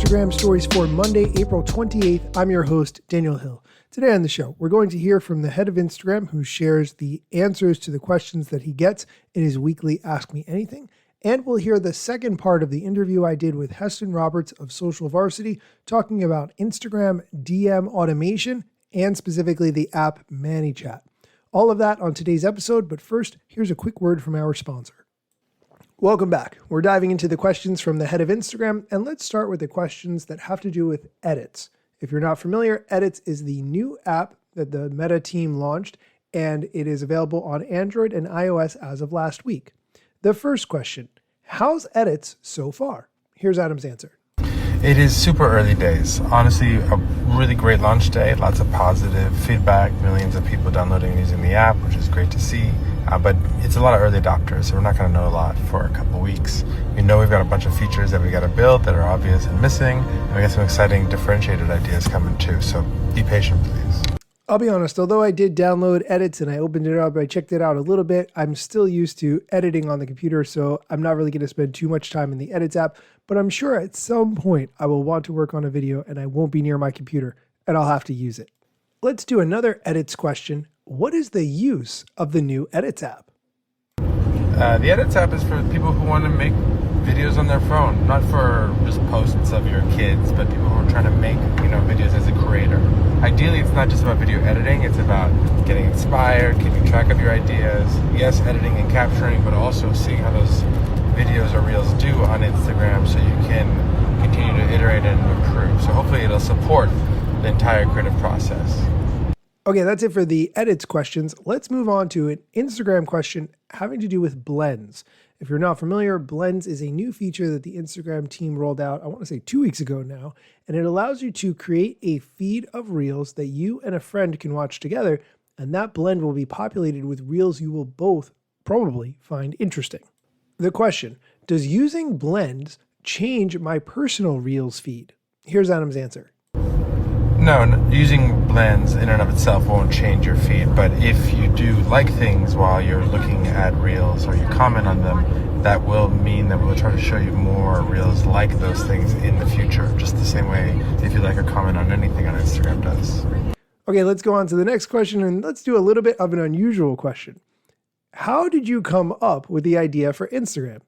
Instagram stories for Monday, April 28th. I'm your host, Daniel Hill. Today on the show, we're going to hear from the head of Instagram who shares the answers to the questions that he gets in his weekly Ask Me Anything. And we'll hear the second part of the interview I did with Heston Roberts of Social Varsity, talking about Instagram DM automation and specifically the app ManyChat. All of that on today's episode, but first, here's a quick word from our sponsor. Welcome back. We're diving into the questions from the head of Instagram, and let's start with the questions that have to do with edits. If you're not familiar, Edits is the new app that the Meta team launched, and it is available on Android and iOS as of last week. The first question, how's Edits so far? Here's Adam's answer. It is super early days. Honestly, a really great launch day, lots of positive feedback, millions of people downloading and using the app, which is great to see. But it's a lot of early adopters, so we're not going to know a lot for a couple weeks. We know we've got a bunch of features that we got to build that are obvious and missing, and we got some exciting differentiated ideas coming too, so be patient, please. I'll be honest, although I did download Edits and I opened it up, I checked it out a little bit, I'm still used to editing on the computer, so I'm not really going to spend too much time in the Edits app, but I'm sure at some point I will want to work on a video and I won't be near my computer, and I'll have to use it. Let's do another Edits question. What is the use of the new Edits app? The Edits app is for people who want to make videos on their phone, not for just posts of your kids, but people who are trying to make, videos as a creator. Ideally, it's not just about video editing, it's about getting inspired, keeping track of your ideas, yes, editing and capturing, but also seeing how those videos or reels do on Instagram so you can continue to iterate and improve. So hopefully it'll support the entire creative process. Okay, that's it for the Edits questions. Let's move on to an Instagram question having to do with blends. If you're not familiar, blends is a new feature that the Instagram team rolled out, I want to say 2 weeks ago now, and it allows you to create a feed of reels that you and a friend can watch together, and that blend will be populated with reels you will both probably find interesting. The question, does using blends change my personal reels feed? Here's Adam's answer. No, using blends in and of itself won't change your feed, but if you do like things while you're looking at reels or you comment on them, that will mean that we'll try to show you more reels like those things in the future, just the same way if you like or comment on anything on Instagram does. Okay, let's go on to the next question, and let's do a little bit of an unusual question. How did you come up with the idea for Instagram?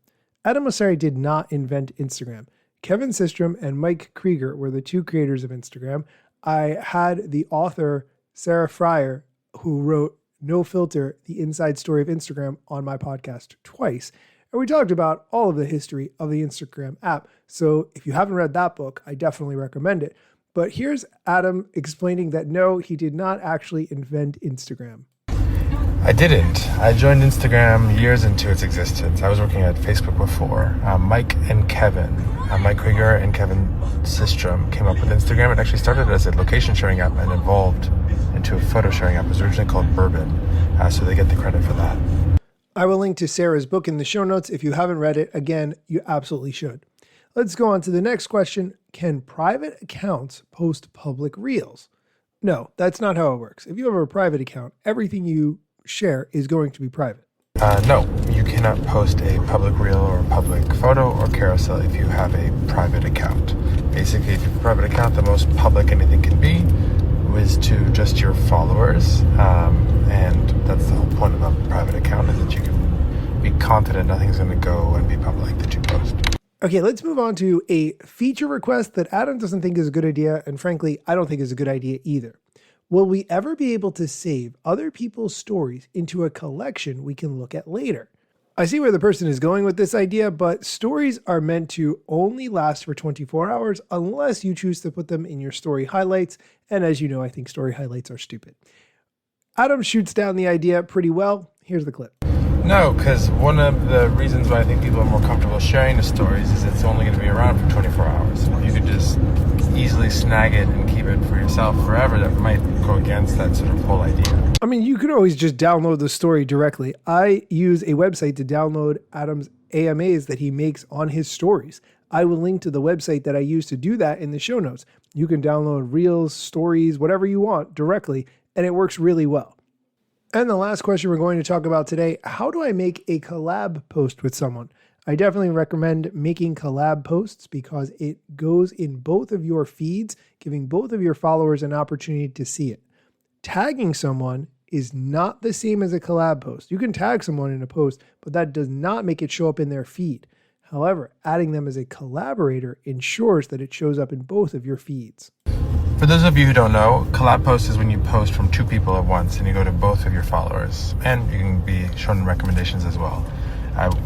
Adam Mosseri did not invent Instagram. Kevin Systrom and Mike Krieger were the two creators of Instagram. I had the author, Sarah Fryer, who wrote No Filter, the inside story of Instagram, on my podcast twice. And we talked about all of the history of the Instagram app. So if you haven't read that book, I definitely recommend it. But here's Adam explaining that no, he did not actually invent Instagram. I didn't. I joined Instagram years into its existence. I was working at Facebook before. Mike Krieger and Kevin Systrom came up with Instagram. It actually started as a location sharing app and evolved into a photo sharing app. It was originally called Bourbon, so they get the credit for that. I will link to Sarah's book in the show notes. If you haven't read it, again, you absolutely should. Let's go on to the next question. Can private accounts post public reels? No, that's not how it works. If you have a private account, everything you share is going to be private. No, you cannot post a public reel or a public photo or carousel if you have a private account. Basically, if you have a private account, the most public anything can be is to just your followers, and that's the whole point of a private account, is that you can be confident nothing's going to go and be public that you post. Okay, let's move on to a feature request that Adam doesn't think is a good idea, and frankly, I don't think is a good idea either. Will we ever be able to save other people's stories into a collection we can look at later? I see where the person is going with this idea, but stories are meant to only last for 24 hours unless you choose to put them in your story highlights. And as you know, I think story highlights are stupid. Adam shoots down the idea pretty well. Here's the clip. No, because one of the reasons why I think people are more comfortable sharing the stories is it's only going to be around for 24 hours. If you could just easily snag it and keep it for yourself forever, that might go against that sort of whole idea. I mean, you could always just download the story directly. I use a website to download Adam's AMAs that he makes on his stories. I will link to the website that I use to do that in the show notes. You can download reels, stories, whatever you want directly, and it works really well. And the last question we're going to talk about today, how do I make a collab post with someone? I definitely recommend making collab posts because it goes in both of your feeds, giving both of your followers an opportunity to see it. Tagging someone is not the same as a collab post. You can tag someone in a post, but that does not make it show up in their feed. However, adding them as a collaborator ensures that it shows up in both of your feeds. For those of you who don't know, collab post is when you post from two people at once and you go to both of your followers. And you can be shown recommendations as well.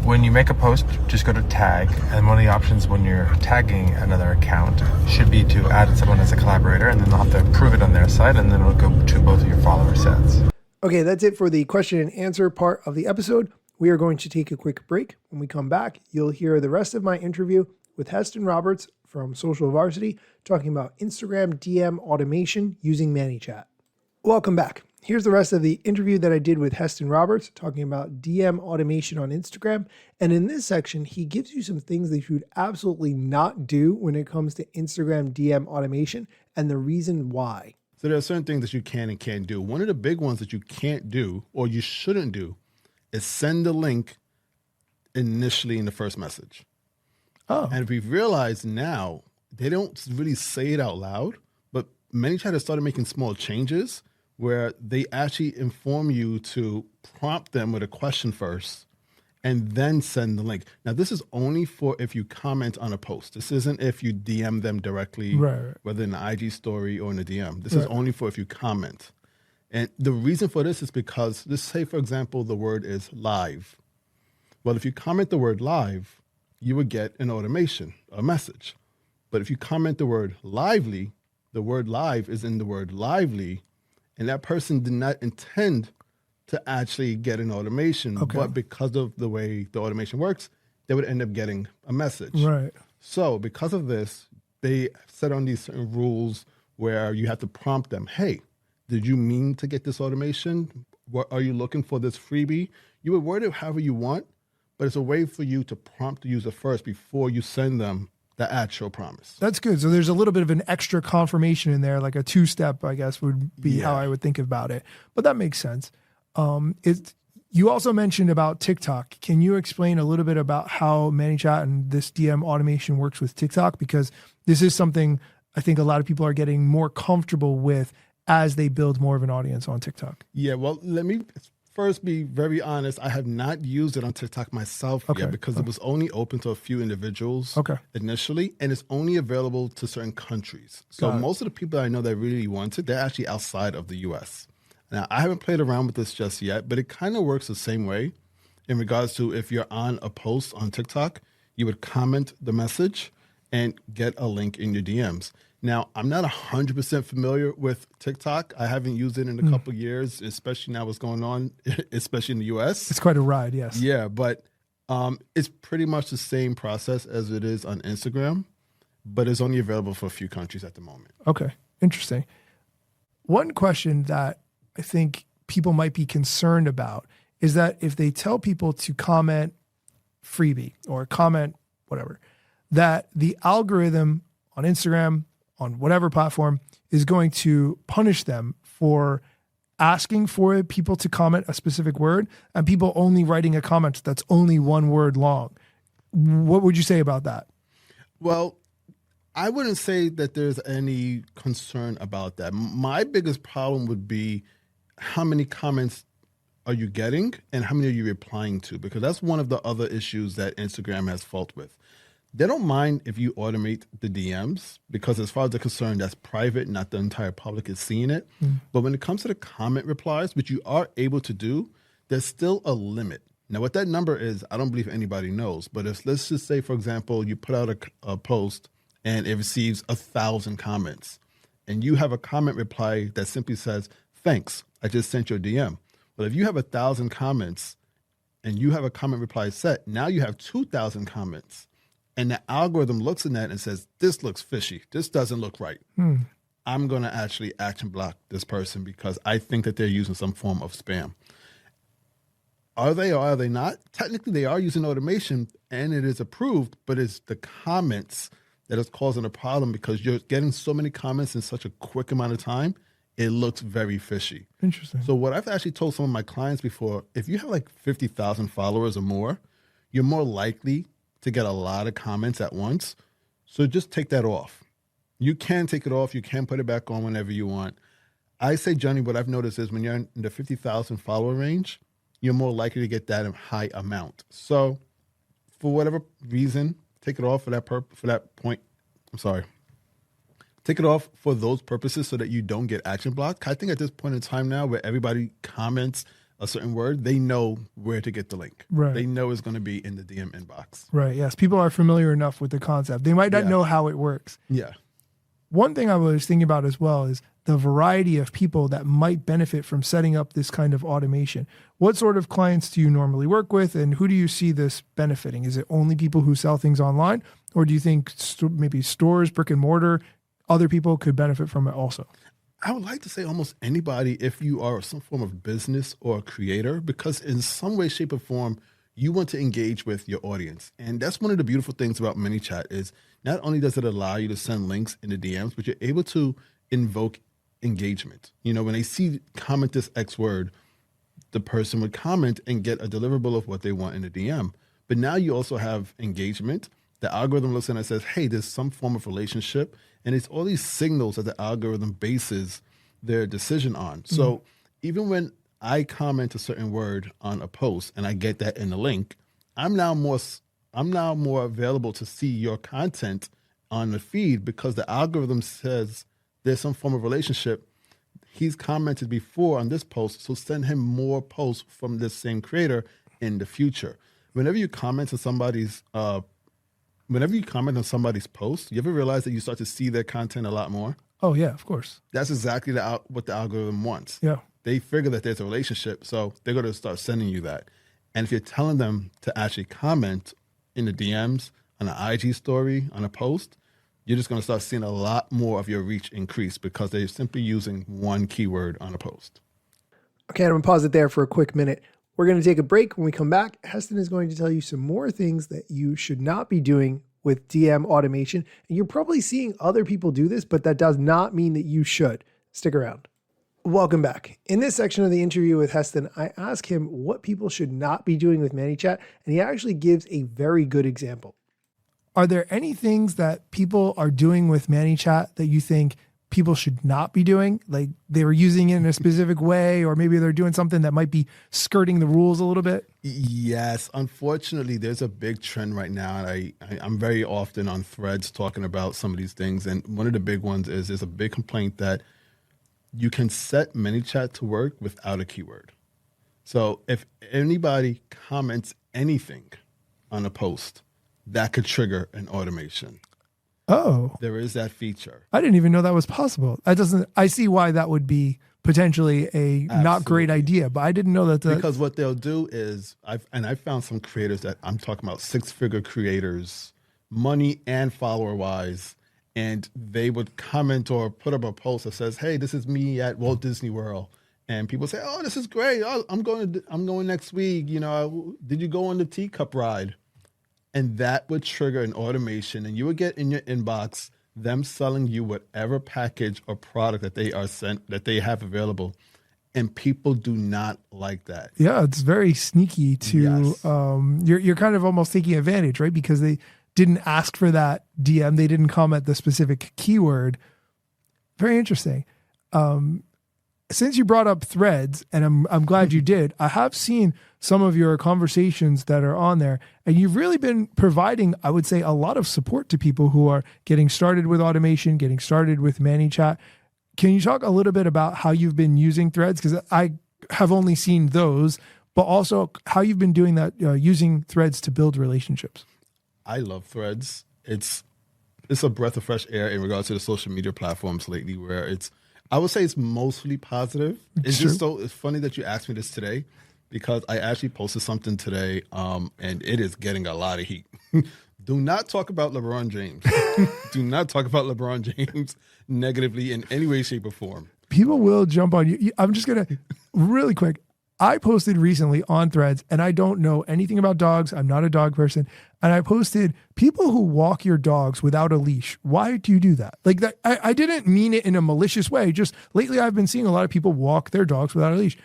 When you make a post, just go to tag, and one of the options when you're tagging another account should be to add someone as a collaborator, and then they'll have to approve it on their side, and then it'll go to both of your follower sets. Okay, that's it for the question and answer part of the episode. We are going to take a quick break. When we come back, you'll hear the rest of my interview with Heston Roberts from Social Varsity talking about Instagram DM automation using ManyChat. Welcome back. Here's the rest of the interview that I did with Heston Roberts talking about DM automation on Instagram. And in this section, he gives you some things that you should absolutely not do when it comes to Instagram DM automation and the reason why. So there are certain things that you can and can't do. One of the big ones that you can't do or you shouldn't do is send the link initially in the first message. Oh. And we've realized now they don't really say it out loud, but ManyChat has started making small changes where they actually inform you to prompt them with a question first and then send the link. Now, this is only for if you comment on a post. This isn't if you DM them directly, right. Whether in the IG story or in a DM. This is only for if you comment. And the reason for this is because, let's say, for example, the word is live. Well, if you comment the word live, you would get an automation, a message. But if you comment the word lively, the word live is in the word lively, and that person did not intend to actually get an automation, but because of the way the automation works, they would end up getting a message. Right. So because of this, they set on these certain rules where you have to prompt them, hey, did you mean to get this automation? What are you looking for this freebie? You would word it however you want, but it's a way for you to prompt the user first before you send them the actual promise. That's good. So there's a little bit of an extra confirmation in there, like a two-step, I guess, would be how I would think about it. But that makes sense. You also mentioned about TikTok. Can you explain a little bit about how ManyChat and this DM automation works with TikTok? Because this is something I think a lot of people are getting more comfortable with as they build more of an audience on TikTok. Yeah, well, let me first be very honest. I have not used it on TikTok myself yet because it was only open to a few individuals initially, and it's only available to certain countries. So most of the people I know that really want it, they're actually outside of the US. Now, I haven't played around with this just yet, but it kind of works the same way in regards to if you're on a post on TikTok, you would comment the message and get a link in your DMs. Now, I'm not 100% familiar with TikTok. I haven't used it in a couple of years, especially now what's going on, especially in the US. It's quite a ride, yes. Yeah, but it's pretty much the same process as it is on Instagram, but it's only available for a few countries at the moment. Okay, interesting. One question that I think people might be concerned about is that if they tell people to comment freebie or comment whatever, that the algorithm on Instagram, on whatever platform, is going to punish them for asking for people to comment a specific word and people only writing a comment that's only one word long. What would you say about that? Well, I wouldn't say that there's any concern about that. My biggest problem would be how many comments are you getting and how many are you replying to? Because that's one of the other issues that Instagram has fault with. They don't mind if you automate the DMs because as far as they're concerned, that's private, not the entire public is seeing it. But when it comes to the comment replies, which you are able to do, there's still a limit. Now, what that number is, I don't believe anybody knows. But if, let's just say, for example, you put out a post and it receives 1,000 comments, and you have a comment reply that simply says, thanks, I just sent your DM. But if you have 1,000 comments and you have a comment reply set, now you have 2,000 comments. And the algorithm looks at that and says, this looks fishy. This doesn't look right. I'm going to actually action block this person because I think that they're using some form of spam. Are they or are they not? Technically, they are using automation and it is approved, but it's the comments that is causing a problem because you're getting so many comments in such a quick amount of time. It looks very fishy. Interesting. So what I've actually told some of my clients before, if you have like 50,000 followers or more, you're more likely to get a lot of comments at once. So just take that off. You can take it off. You can put it back on whenever you want. I say, Johnny, what I've noticed is when you're in the 50,000 follower range, you're more likely to get that high amount. So for whatever reason, take it off for that point. I'm sorry. Take it off for those purposes so that you don't get action blocked. I think at this point in time now where everybody comments a certain word, they know where to get the link. Right. They know it's going to be in the DM inbox. Right. Yes. People are familiar enough with the concept. They might not know how it works. Yeah. One thing I was thinking about as well is the variety of people that might benefit from setting up this kind of automation. What sort of clients do you normally work with, and who do you see this benefiting? Is it only people who sell things online, or do you think maybe stores, brick and mortar, other people could benefit from it also? I would like to say almost anybody if you are some form of business or a creator, because in some way, shape, or form, you want to engage with your audience. And that's one of the beautiful things about ManyChat is not only does it allow you to send links in the DMs, but you're able to invoke engagement. You know, when they see comment this X word, the person would comment and get a deliverable of what they want in the DM. But now you also have engagement. The algorithm looks in and says, hey, there's some form of relationship. And it's all these signals that the algorithm bases their decision on. So even when I comment a certain word on a post and I get that in the link, I'm now more available to see your content on the feed because the algorithm says there's some form of relationship. He's commented before on this post, so send him more posts from this same creator in the future. Whenever you comment on somebody's post, you ever realize that you start to see their content a lot more? Oh, yeah, of course. That's exactly what the algorithm wants. Yeah. They figure that there's a relationship, so they're going to start sending you that. And if you're telling them to actually comment in the DMs, on an IG story, on a post, you're just going to start seeing a lot more of your reach increase because they're simply using one keyword on a post. Okay, I'm going to pause it there for a quick minute. We're going to take a break. When we come back, Heston is going to tell you some more things that you should not be doing with DM automation. And you're probably seeing other people do this, but that does not mean that you should. Stick around. Welcome back. In this section of the interview with Heston, I ask him what people should not be doing with ManyChat, and he actually gives a very good example. Are there any things that people are doing with ManyChat that you think people should not be doing? Like they were using it in a specific way, or maybe they're doing something that might be skirting the rules a little bit? Yes. Unfortunately, there's a big trend right now. And I'm very often on threads talking about some of these things. And one of the big ones is there's a big complaint that you can set ManyChat to work without a keyword. So if anybody comments anything on a post, that could trigger an automation. Oh, there is that feature. I didn't even know that was possible. I see why that would be potentially a not great idea, but I didn't know that. Because what they'll do is, I found some creators that I'm talking about 6-figure creators, money and follower wise, and they would comment or put up a post that says, "Hey, this is me at Walt Disney World," and people say, "Oh, this is great. I'm going next week. You know, did you go on the teacup ride?" And that would trigger an automation, and you would get in your inbox them selling you whatever package or product that they have available. And people do not like that. Yeah, it's very sneaky to Yes. You're kind of almost taking advantage, right? Because they didn't ask for that DM, they didn't comment the specific keyword. Very interesting. Since you brought up threads, and I'm glad you did, I have seen some of your conversations that are on there, and you've really been providing, I would say, a lot of support to people who are getting started with automation, getting started with ManyChat. Can you talk a little bit about how you've been using threads? Because I have only seen those, but also how you've been doing that, using threads to build relationships. I love threads. It's a breath of fresh air in regards to the social media platforms lately, where I would say it's mostly positive. It's funny that you asked me this today, because I actually posted something today, and it is getting a lot of heat. Do not talk about LeBron James. Do not talk about LeBron James negatively in any way, shape, or form. People will jump on you. I'm just going to, really quick, I posted recently on Threads, and I don't know anything about dogs. I'm not a dog person. And I posted, people who walk your dogs without a leash, why do you do that? Like that, I didn't mean it in a malicious way. Just lately I've been seeing a lot of people walk their dogs without a leash.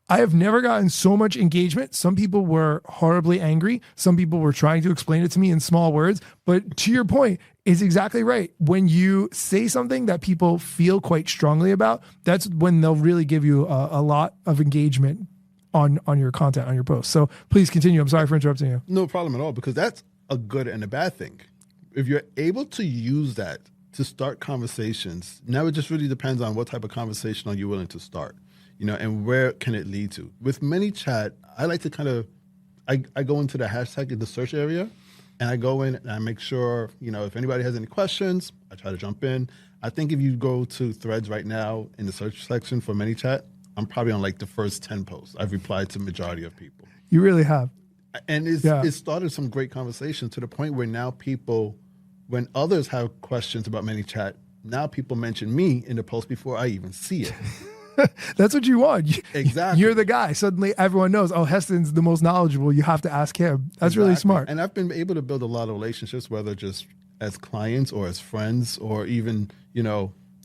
I have never gotten so much engagement. Some people were horribly angry. Some people were trying to explain it to me in small words. But to your point, it's exactly right. When you say something that people feel quite strongly about, that's when they'll really give you a lot of engagement on your content, on your posts. So please continue. I'm sorry for interrupting you. No problem at all, because that's a good and a bad thing. If you're able to use that to start conversations, now it just really depends on what type of conversation are you willing to start, and where can it lead to. With ManyChat, I like to I go into the hashtag in the search area, and I go in and I make sure, if anybody has any questions, I try to jump in. I think if you go to Threads right now in the search section for ManyChat, I'm probably on like the first 10 posts. I've replied to the majority of people. You really have. And it started some great conversation to the point where now people, when others have questions about ManyChat, now people mention me in the post before I even see it. That's what you want. Exactly. You're the guy. Suddenly everyone knows, oh, Heston's the most knowledgeable. You have to ask him. That's really smart. And I've been able to build a lot of relationships, whether just as clients or as friends or even,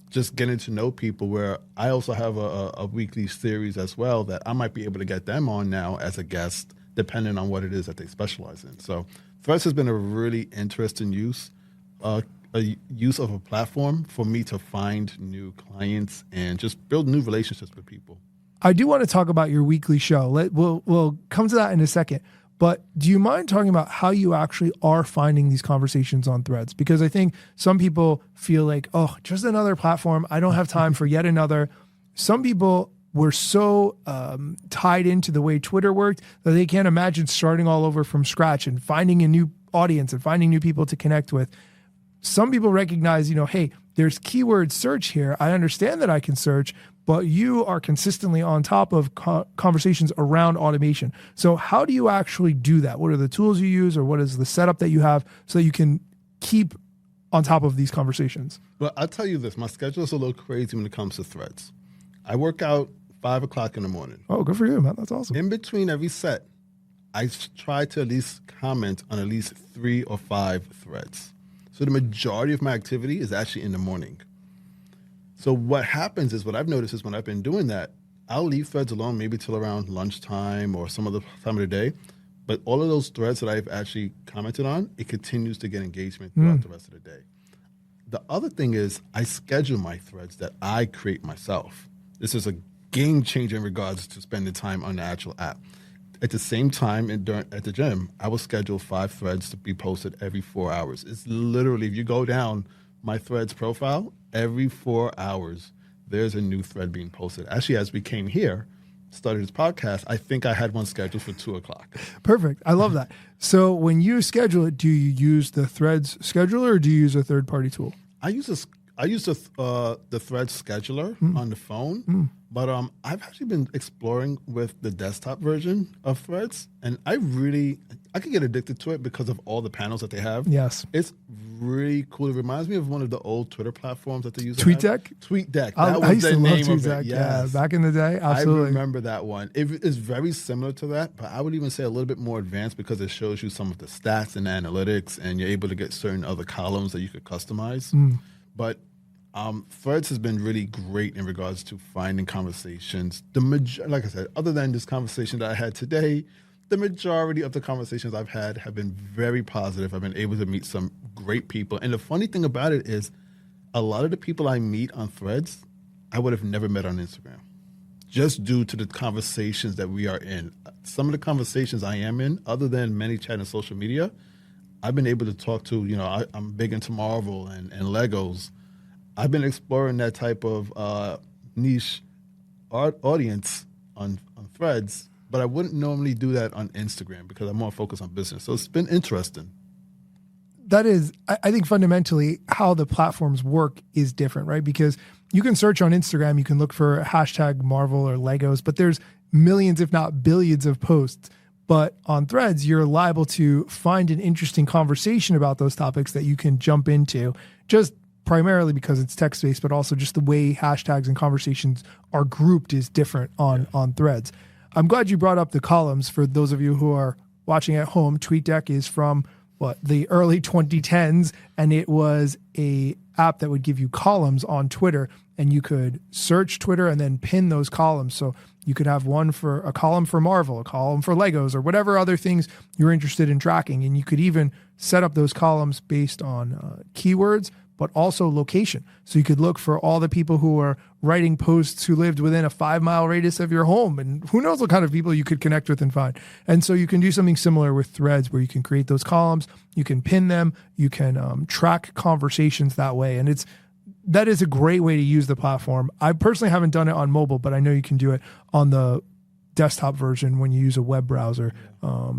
just getting to know people, where I also have a weekly series as well that I might be able to get them on now as a guest, depending on what it is that they specialize in. So Threads has been a really interesting use of a platform for me to find new clients and just build new relationships with people. I do want to talk about your weekly show. We'll come to that in a second. But do you mind talking about how you actually are finding these conversations on Threads? Because I think some people feel like, oh, just another platform. I don't have time for yet another. Some people were so tied into the way Twitter worked that they can't imagine starting all over from scratch and finding a new audience and finding new people to connect with. Some people recognize, hey, there's keyword search here. I understand that I can search, but you are consistently on top of conversations around automation. So how do you actually do that? What are the tools you use, or what is the setup that you have so that you can keep on top of these conversations? Well, I'll tell you this. My schedule is a little crazy when it comes to Threads. I work out 5 o'clock in the morning. Oh, good for you, man. That's awesome. In between every set, I try to at least comment on at least 3 or 5 threads. So the majority of my activity is actually in the morning. So what happens is, what I've noticed is when I've been doing that, I'll leave threads alone maybe till around lunchtime or some other time of the day. But all of those threads that I've actually commented on, it continues to get engagement throughout the rest of the day. The other thing is I schedule my threads that I create myself. This is a game changer in regards to spending time on the actual app. At the same time, at the gym, I will schedule 5 threads to be posted every 4 hours. It's literally, if you go down my Threads profile, every 4 hours, there's a new thread being posted. Actually, as we came here, started this podcast, I think I had one scheduled for 2 o'clock. Perfect. I love that. So when you schedule it, do you use the Threads scheduler or do you use a third-party tool? I use the Threads scheduler on the phone, but I've actually been exploring with the desktop version of Threads, and I could get addicted to it because of all the panels that they have. Yes. It's really cool. It reminds me of one of the old Twitter platforms that they use. TweetDeck? TweetDeck. I used to love TweetDeck. Yeah, back in the day, absolutely. I remember that one. It is very similar to that, but I would even say a little bit more advanced because it shows you some of the stats and analytics, and you're able to get certain other columns that you could customize. But Threads has been really great in regards to finding conversations. Like I said, other than this conversation that I had today, the majority of the conversations I've had have been very positive. I've been able to meet some great people. And the funny thing about it is a lot of the people I meet on Threads, I would have never met on Instagram, just due to the conversations that we are in. Some of the conversations I am in, other than ManyChat and social media, I've been able to talk to, I'm big into Marvel and Legos. I've been exploring that type of niche audience on Threads, but I wouldn't normally do that on Instagram because I'm more focused on business. So it's been interesting. That is, I think fundamentally how the platforms work is different, right? Because you can search on Instagram, you can look for hashtag Marvel or Legos, but there's millions, if not billions of posts. But on Threads, you're liable to find an interesting conversation about those topics that you can jump into, just primarily because it's text-based, but also just the way hashtags and conversations are grouped is different on Threads. I'm glad you brought up the columns. For those of you who are watching at home, TweetDeck is from the early 2010s, and it was a app that would give you columns on Twitter. and you could search Twitter and then pin those columns. So you could have a column for Marvel, a column for Legos, or whatever other things you're interested in tracking. And you could even set up those columns based on keywords, but also location. So you could look for all the people who are writing posts who lived within a 5-mile radius of your home. And who knows what kind of people you could connect with and find. And so you can do something similar with Threads, where you can create those columns, you can pin them, you can track conversations that way. And that is a great way to use the platform. I personally haven't done it on mobile, but I know you can do it on the desktop version when you use a web browser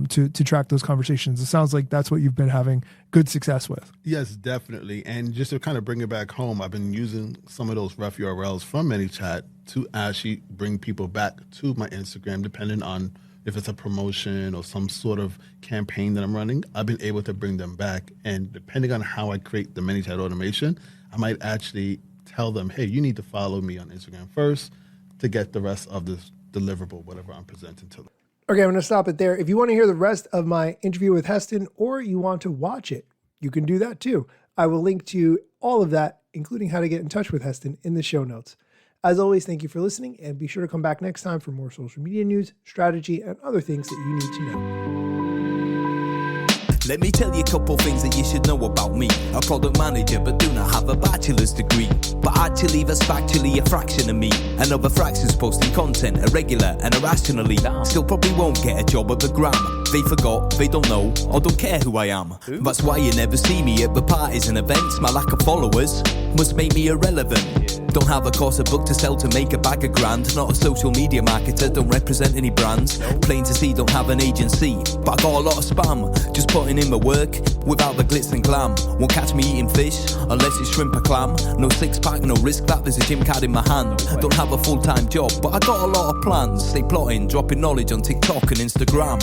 to track those conversations. It sounds like that's what you've been having good success with. Yes, definitely. And just to kind of bring it back home, I've been using some of those ref URLs from ManyChat to actually bring people back to my Instagram, depending on if it's a promotion or some sort of campaign that I'm running. I've been able to bring them back. And depending on how I create the ManyChat automation, I might actually tell them, hey, you need to follow me on Instagram first to get the rest of this deliverable, whatever I'm presenting to them. Okay, I'm going to stop it there. If you want to hear the rest of my interview with Heston, or you want to watch it, you can do that too. I will link to all of that, including how to get in touch with Heston, in the show notes. As always, thank you for listening, and be sure to come back next time for more social media news, strategy, and other things that you need to know. Let me tell you a couple things that you should know about me. A product manager, but do not have a bachelor's degree. But actually, that's factually a fraction of me. Another fraction's posting content irregular and irrationally. Still probably won't get a job at the Gram. They forgot, they don't know, or don't care who I am. That's why you never see me at the parties and events. My lack of followers must make me irrelevant. Don't have a course, a book to sell to make a bag of grand. Not a social media marketer, don't represent any brands. Plain to see, don't have an agency, but I got a lot of spam. Just putting in my work without the glitz and glam. Won't catch me eating fish unless it's shrimp or clam. No six pack, no risk that there's a gym card in my hand. Don't have a full-time job, but I got a lot of plans. Stay plotting, dropping knowledge on TikTok and Instagram.